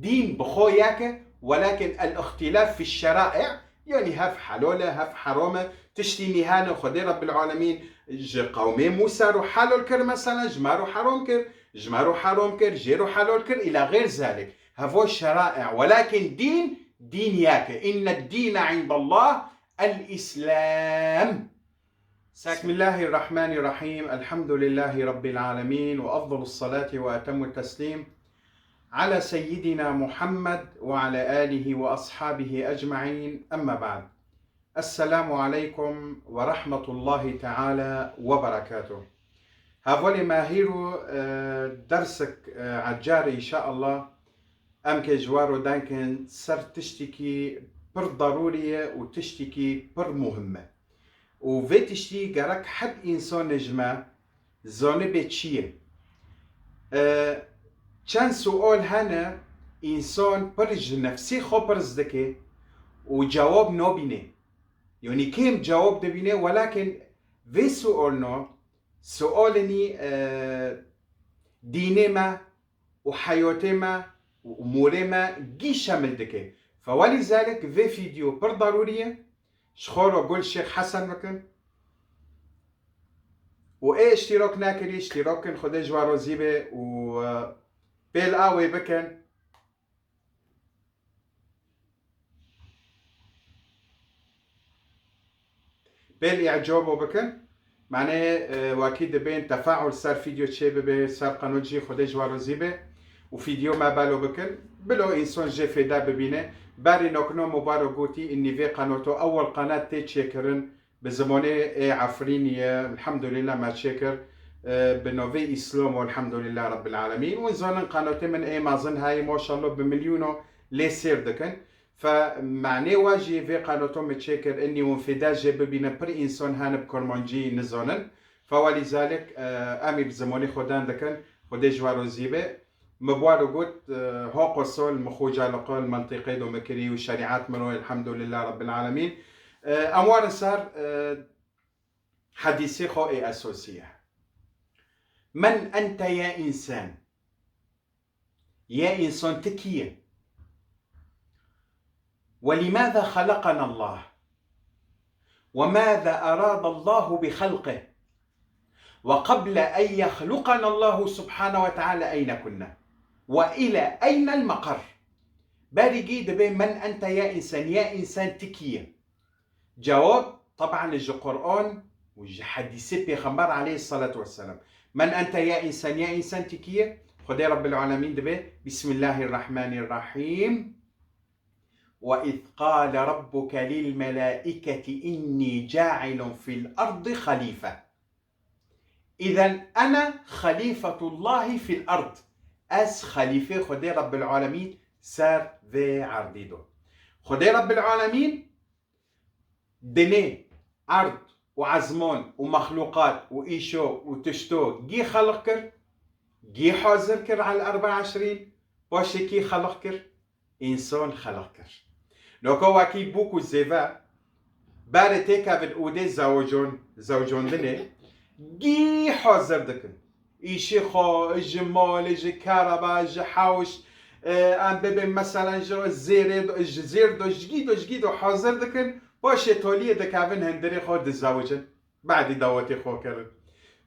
دين بخوياك، ولكن الاختلاف في الشرائع، يعني هف حلولة هف حرامة تشتي مهانة خدي رب العالمين قومي موسى رو حلول كر مثلا جمارو حرام كر جمارو حرام كر جيرو حلول كر إلى غير ذلك. هفو الشرائع، ولكن دين ياك. إن الدين عند الله الإسلام. بسم الله الرحمن الرحيم. الحمد لله رب العالمين، وأفضل الصلاة وأتم التسليم على سيدنا محمد وعلى آله وأصحابه أجمعين. أما بعد، السلام عليكم ورحمة الله تعالى وبركاته. هاولي ماهيرو درسك عجاري إن شاء الله أم كجوارو دانكن سر تشتكي بر ضرورية وتشتكي بر مهمة، وفي تشتي قرك حد إنسان نجمة زانه بچیه. چند سؤال هنه انسان پرج نفسی خواه پرز دکه و جواب نبینه، یعنی کم جواب دبینه، ولكن في سؤالنا سؤالني دينه ما وحياته ما واموره ما جي شامل دكه. فولذلك في فيديو بر ضرورية شخور وقول الشيخ حسن بكن وايه اشتراك ناكري اشتراكن خده جوارو زيبه و بيل آوي بكن بيل إعجابه بكن معناه واكيد بين تفاعل صار فيديو تشيبه صار قناة جي خده جوارو زيبه وفيديو ما بالو بكن بلو إنسان جي فيدا ببينه باري نوكنو مبارو قوتي إني في قناته أول قناة تشيكرن بزمانه عفرينية الحمد لله ما تشيكر بنوفي إسلام والحمد لله رب العالمين. ونزون قناته من أي مازن هاي ما شاء الله بمليونه ليسير دكن. فمعني واجي في قناته متشكر إني ونفدا جيب بينا بر إنسان هان بكرمانجي نزونن. فولذلك أمي بزماني خدان دكن خدي جوارو زيبه مبوارو قلت هو قصول مخوجة لقال منطقي دو مكري وشريعات منو الحمد لله رب العالمين. أموار صار حديثي خوئي أسوسية. من أنت يا إنسان؟ يا إنسان تكية. ولماذا خلقنا الله؟ وماذا أراد الله بخلقه؟ وقبل أن يخلقنا الله سبحانه وتعالى أين كنا؟ وإلى أين المقر؟ بارجي دبي من أنت يا إنسان؟ يا إنسان تكية. جواب طبعا الجي قرآن وجي حديثي بيغمبر عليه الصلاة والسلام. من أنت يا إنسان؟ يا إنسان تكية. خدي رب العالمين دبي بسم الله الرحمن الرحيم. وإذ قال ربك للملائكة إني جاعل في الأرض خليفة. إذا أنا خليفة الله في الأرض. أس خليفة خدي رب العالمين سار في عرديدو. خدي رب العالمين دني أرض وعزمان ومخلوقات وإيشو وتشتو جي خلق كر جي حاضر كر على 24 باشي كي خلق كر إنسان خلق كر. نوكو واكي بوكو زيفا بارتي كابن أودي زوجون دني جي حاضر دكن إيشي خو جمال جي كهرباء جي حوش ام ببین مثلا جو زیر دو جگیدو حاضر دکن باشه تولیه دکاون هندری خود زوجن بعد دواتي خو کرد.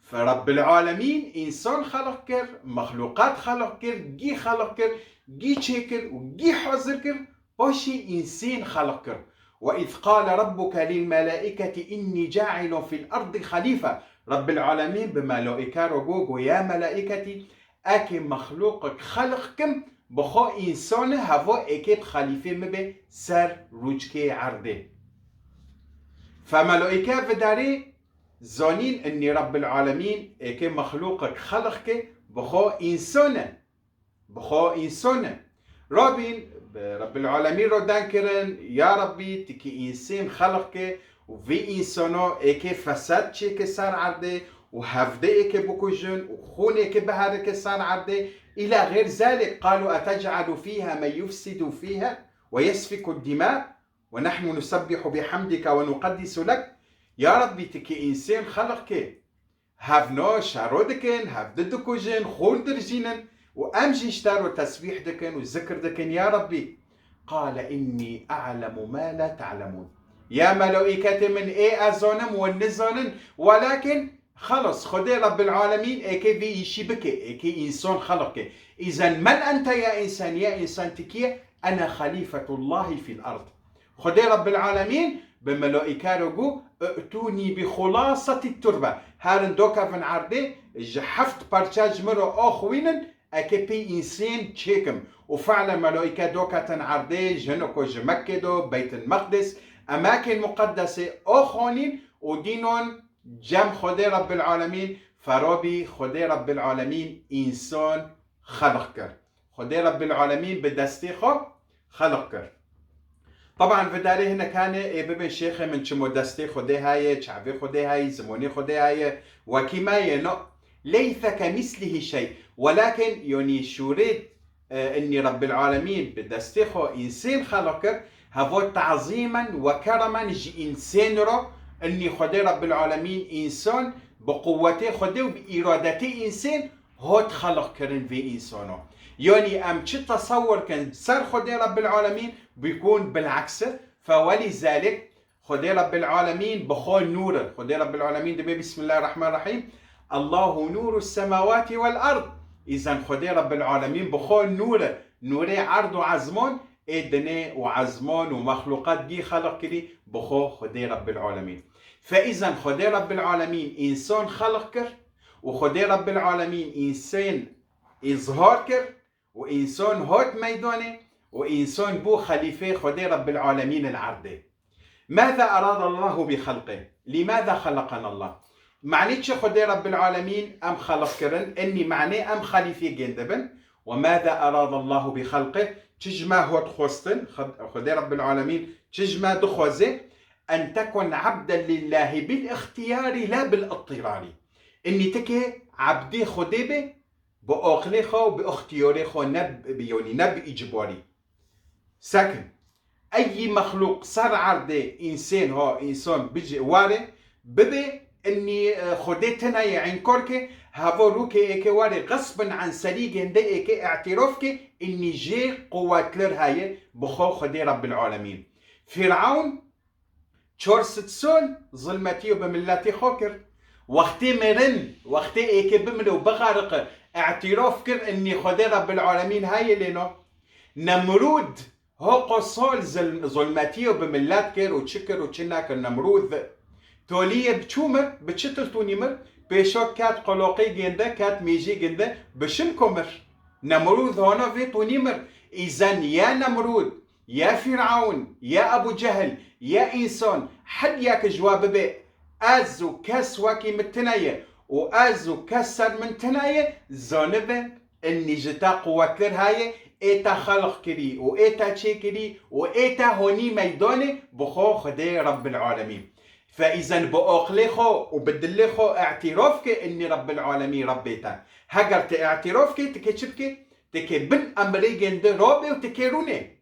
فرب العالمين إنسان خلق كر مخلوقات خلق كر جي خلق كر جي تشكر وجي حاضر كر باشي إنسان خلق كر. وإذ قال ربك للملائكة إني جاعل في الأرض خليفة. رب العالمين بملائكة رجوج يا ملائكتي أكي مخلوقك خلقكم بخو إنسان هوا اكيب خليفة مبه سر روجكي عرده. فملائكة بداري زانين اني رب العالمين اكيب مخلوقك خلقك بخو إنسان رابين رب العالمين رو دانكرن يا ربي تكي إنسان خلقك وفي إنسانو اكيب فساد چه سر عرده وهفده اكيب بكجن وخون اكيب بهارك سر عرده إلى غير ذلك. قالوا أتجعل فيها من يفسد فيها ويسفك الدماء ونحن نسبح بحمدك ونقدس لك. يا ربي تكي إنسان خلقك هفنا شارودكن هفددكوجن خون درجينن وأمشي اشتروا تسبيح دكن وذكر دكن يا ربي. قال إني أعلم ما لا تعلمون. يا ملائكة من إيه أزونم والنزونن، ولكن خلص خدي رب العالمين إيكي في يشبك إيكي إنسان خلقه. إذا من أنت يا إنسان؟ يا إنسان تكيه أنا خليفة الله في الأرض. خدي رب العالمين بملائكة رجو ائتوني بخلاصة التربة. هارن دوكا فن عرضي جحفت بارتاج مرو أخوينن أكي بي إنسان تشيكم. وفعلا ملائكة دوكا تنعرضي جنوكو جمكدو بيت المقدس أماكن مقدسة أخونين ودينون جم خدي رب العالمين. فرابي خدي رب العالمين إنسان خلق كر. خدي رب العالمين بدستيخو خلق كر. طبعا في داري هنا كان ببن شيخ من شمو دستي خدي هاي شعبي خدي هاي زموني خدي هاي وكما ينو ليس كمثله شيء. ولكن يوني شوريد اني رب العالمين بدستيخو انسان خلقر هفو تعظيما وكرما جي انسان رو اني خدي رب العالمين انسان بقوته خدي وبإرادته انسان هو خلق كرن في انسانه. يعني ام چه تصور كان سر خدي رب العالمين بيكون بالعكس. فولذلك خدي رب العالمين بخول نور. خدي رب العالمين دبي بسم الله الرحمن الرحيم الله نور السماوات والأرض. إذا خدي رب العالمين بخول نور عرض وعزمان إدني وعزمان ومخلوقات جي خلق كري بخو خدي رب العالمين. فإذا خدي رب العالمين إنسان خلق كر، وخدي رب العالمين إنسان إظهار كر، وإنسان هوت ميداني، وإنسان بو خليفة خدي رب العالمين العرضي. ماذا أراد الله بخلقه؟ لماذا خلقنا الله؟ معنيتش خدي رب العالمين أم خلق كرن إني معني أم خليفة جندبن. وماذا أراد الله بخلقه؟ تجمع هو تخوستن خدي رب العالمين تجمع دخوزه أن تكون عبدا لله بالاختيار لا بالاضطرار. إني تكي عبدي خديبه بأخليخه وباختياريخه نب إجباري. سكن أي مخلوق صار عرضي إنسان هو إنسان بيجي واري ببي إني خديتنا يعين كوركي هافوروكي إيكي واري غصبا عن سليق هندي إيكي اعترافكي إني جي قوات لرهاية بخو خدي رب العالمين. فرعون شورست سول ظلمتي وبملاتي خوكر وقتي مرن وقتي إيكي بملو بغارق اعتراف كر إني خدي رب العالمين هاي لينو. نمرود هو قصول ظلمتي وبملات كر وشكر وشناك النمرود توليه بتشومر بتشتر تونيمر بيشوك كات قلوقي جنده كات ميجي جنده بشم كومر. نمرود هنا في تونيمر. إذن يا نمرود يا فرعون يا أبو جهل يا إنسان حد ياك جواب بي أزو كاس واكي متناية وأزو كسر من تناية زانبه إني جتا قوات لرهاية إيتا خلق كري وإيتا تشي كري وإيتا هوني ميداني بخو خدي رب العالمين. فإذا بأخليخو وبدليخو اعترافك إني رب العالمين ربيتا. هجرت اعترافك تكشفك تكي بن أمريكان دي رابي وتكيروني.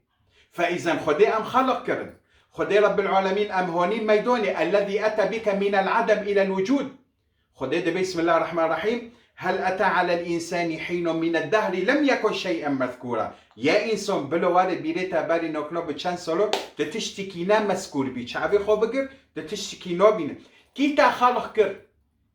فإذا خدي أم خلق كرن خدي رب العالمين أم هونين ميداني الذي أتى بك من العدم إلى الوجود. خدي دي بسم الله الرحمن الرحيم هل أتى على الإنسان حين من الدهر لم يكن شيئا مذكورا. يا إنسان بلواري بيريتا باري نوكلو بچان سالو تتشتكينا مذكور بي شعبي خو بقر تتشتكينا بينا كيتا خلق كر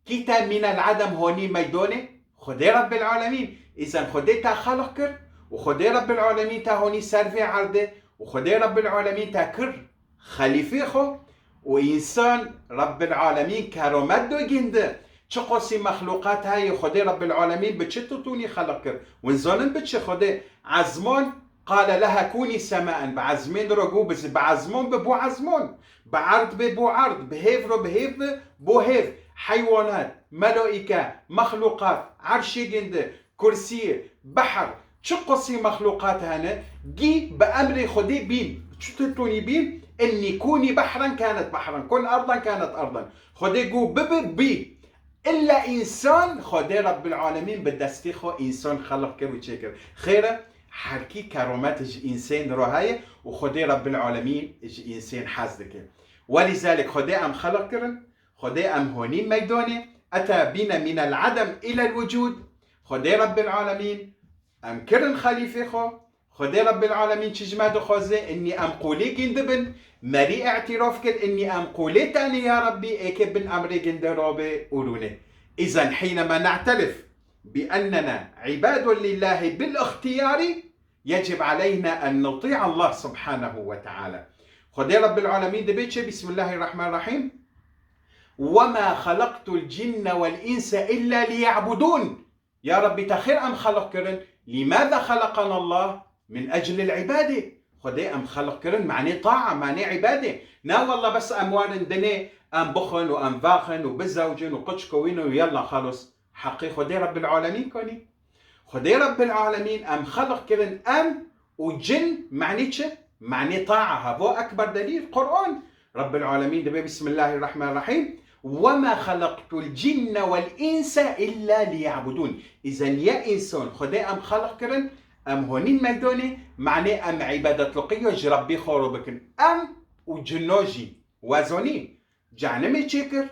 كيتا من العدم هوني ميداني خدي رب العالمين. إذن خدي تا خلق كر وخدي رب العالمين تا هوني سرفي عرضه وخدي رب العالمين تا كر خليفة خو وإنسان رب العالمين كرامت دو جنده. چه قصي مخلوقات هاي خدي رب العالمين بتشتتوني خلقر وانزانن بتش خدي عزمان قال لها كوني سماء بعزمين رجو بس بعزمان ببو عزمان بعرض ببو عرض بهيف رو بهيف بو هيف حيوانات ملائكة مخلوقات عرشي جنده كرسي بحر چه قصي مخلوقات هانا جي بأمر خدي بين تشتتوني بين اني كوني بحرا كانت بحرا كون ارضا كانت ارضا خدي جو بي إلا إنسان خدي رب العالمين بدستيخو إنسان خلق كر وشكر خيره حركي كرامات إنسان رهاية وخدي رب العالمين إنسان حزدك. ولذلك خدي أم خلق كرن خدي أم هونين ميداني أتى بنا من العدم إلى الوجود. خدي رب العالمين ام كرن خليفه خو خدي رب العالمين تجمد خوزه اني ام قولي كندبن مري اعتراف كر اني ام قولي تاني يا ربي اكبن امري كندرابه قولوني. اذا حينما نعترف باننا عباد لله بالاختيار يجب علينا ان نطيع الله سبحانه وتعالى. خدي رب العالمين دبيتش بسم الله الرحمن الرحيم وما خلقت الجن والإنس إلا ليعبدون. يا ربي تخير أم خلق كرن لماذا خلقنا الله؟ من أجل العبادة. خدي أم خلق كرن معني طاعة معني عبادة. نا والله بس أموال دني أم بخن وأم فاخن وبزوجن وقدش كوين ويلا خلص حقي خدي رب العالمين كوني. خدي رب العالمين أم خلق كرن أم وجن معني معني طاعة. هذا أكبر دليل قرآن. رب العالمين دبي بسم الله الرحمن الرحيم وما خلقت الجن والإنس إلا ليعبدون. إذا يا إنسان خدي أم خلق كرن أم هونين ملدوني معني أم عبادة لقية جربي خورو بكن أم وجنوجي وازوني جعنمي تشكر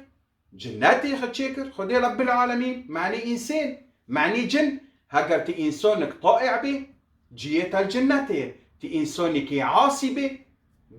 جناتي تشكر خدي رب العالمين معني إنسان معني جن. هاجر تي إنسانك طائع بي جيت الجناتي تي إنسانك عاصي بي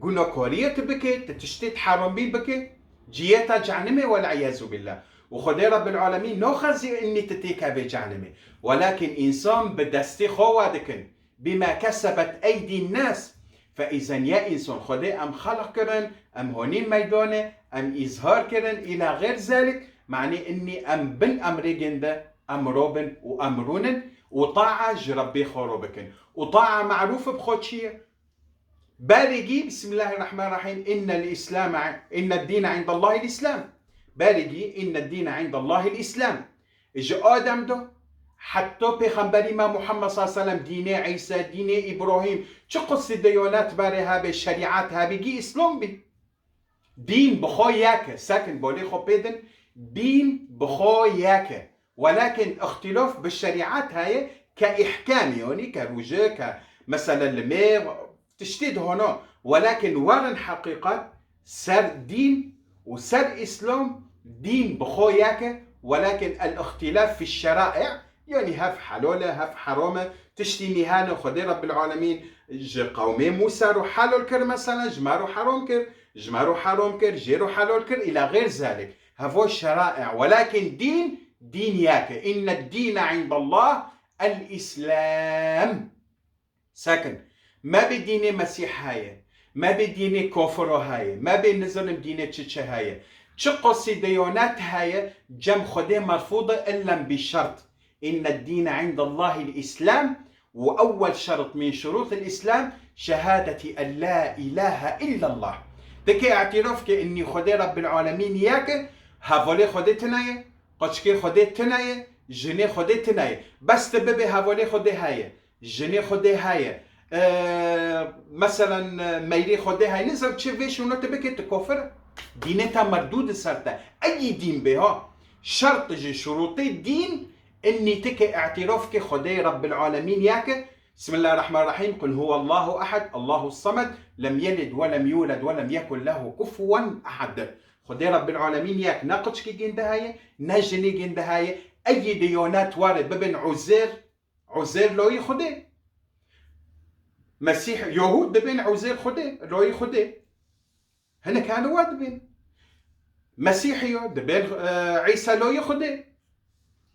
قلنا كوريت بكي تشتيت حرام بي بكي جيتا جهنمي والعياذ بالله. وخدي رب العالمين نخزي اني تتيكا بجهنمي ولكن انسان بدستي خوادكن بما كسبت ايدي الناس. فاذا يا انسان خدي ام خلق كرن ام هونين ميدانه ام اظهار كرن الى غير ذلك معني اني ام بن امري جنده ام روبن وامرونن وطاعه جربي خروبكن وطاعه معروفه بخوتشيه بارجي بسم الله الرحمن الرحيم إن الدين عند الله الإسلام. بارجي إن الدين عند الله الإسلام. إجا آدم ده حتى بخنبري ما محمد صلى الله عليه وسلم دين عيسى دين إبراهيم شو قصة ديانات بارها بالشريعات ها بيجي إسلام بي دين بخوياك ساكن بولي خو بيدن دين بخوياك ولكن اختلاف بالشريعات هاي كإحكام يعني كروجة كمثلا الماء تشتيد هنا ولكن ورن حقيقة سر دين وسر إسلام دين بخوياك ولكن الاختلاف في الشرائع يعني هف حلولة هف حرامة تشتي نهانة خدي رب العالمين قومي موسى رو حلول كر مثلا جمارو حرام كر جمارو حرام كر جيرو حلول كر إلى غير ذلك هفو الشرائع ولكن دين ياك إن الدين عند الله الإسلام ساكن ما بديني مسيح هاي ما بديني كفر هاي ما بنظلم ديني تشتش هاي تشقصي ديونات هاي جم خدي مرفوضة إلا بشرط إن الدين عند الله الإسلام وأول شرط من شروط الإسلام شهادة أن لا إله إلا الله. تكي اعترافك إني خدي رب العالمين ياك هفولي خدي تناي قشكي خدي تناي جني خدي تناي بس تببي هفولي خدي هاي جني خدي هاي مثلا ميري خدي هاي نزل تشوفيش ونو تبكي تكفر دينتها مردود سرتا اي دين بها شرط جي شروطي الدين اني تكي اعترافك خدي رب العالمين ياك بسم الله الرحمن الرحيم قل هو الله احد الله الصمد لم يلد ولم يولد ولم يكن له كفوا احد. خدي رب العالمين ياك ناقش كي جند هاي نجني جند هاي اي ديونات وارد ببن عزير لو يخدي مسيح يهود دبين عزير خدي روي خدي هنا كانوا وادبين مسيحيو دبين عيسى لو يخدي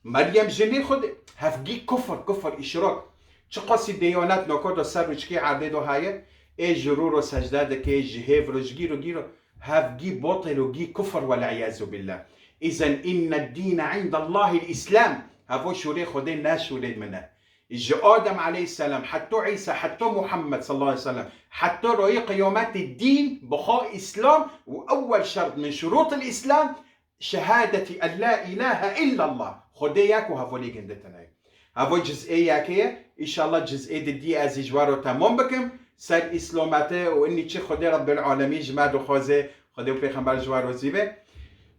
مريم جني خدي هفجي كفر اشراك تشقصي ديونات نوكودو سروجكي عددو هاي اي جرورو سجداد كي جهيفرو جيرو هفجي باطل وجي كفر والعياذ بالله. اذا ان الدين عند الله الاسلام هفو شوري خدي ناس ولد منه إجا آدم عليه السلام حتى عيسى حتى محمد صلى الله عليه وسلم حتى رأي قيامات الدين بخاء إسلام وأول شرط من شروط الإسلام شهادة أن لا إله إلا الله. خديك وهفولي جندتنا هفو جزئية كيه إن شاء الله جزئية دي أزي جوارو تمام بكم سر إسلامته وإني تشي خدي رب العالمين جماد وخوزي خدي وبيخنبال جوارو زيبه.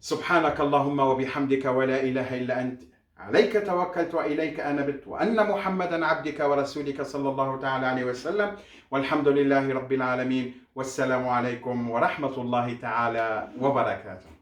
سبحانك اللهم وبحمدك ولا إله إلا أنت عليك توكلت وإليك أنبت وأن محمدا عبدك ورسولك صلى الله تعالى عليه وسلم والحمد لله رب العالمين والسلام عليكم ورحمة الله تعالى وبركاته.